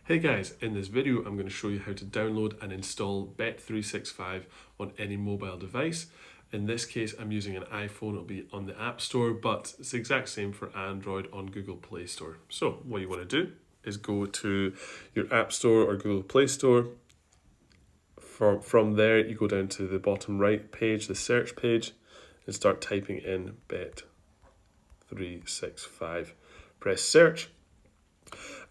Hey guys, in this video I'm going to show you how to download and install Bet365 on any mobile device. In this case I'm using an iPhone, it'll be on the App Store, but it's the exact same for Android on Google Play Store. So what you want to do is go to your App Store or Google Play Store. From there you go down to the bottom right page, the search page, and start typing in Bet365. Press search.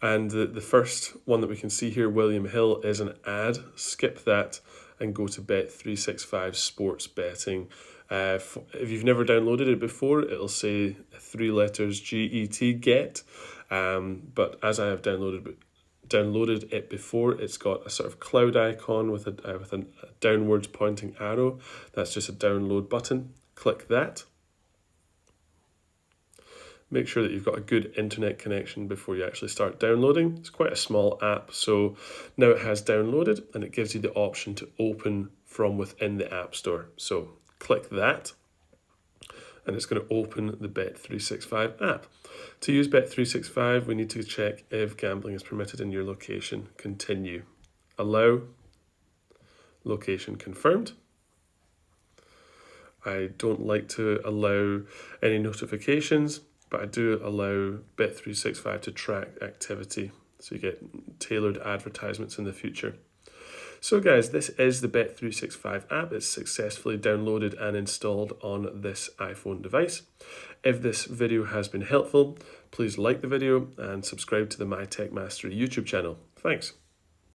And the first one that we can see here, William Hill, is an ad. Skip that and go to Bet365 Sports Betting. If you've never downloaded it before, it'll say 3 letters GET, get. But as I have downloaded it before, it's got a sort of cloud icon with a downwards pointing arrow. That's just a download button. Click that. Make sure that you've got a good internet connection before you actually start downloading. It's quite a small app, so now it has downloaded and it gives you the option to open from within the App Store. So click that and it's going to open the Bet365 app. To use Bet365, we need to check if gambling is permitted in your location. Continue. Allow. Location confirmed. I don't like to allow any notifications, but I do allow Bet365 to track activity, so you get tailored advertisements in the future. So guys, this is the Bet365 app. It's successfully downloaded and installed on this iPhone device. If this video has been helpful, please like the video and subscribe to the My Tech Mastery YouTube channel. Thanks.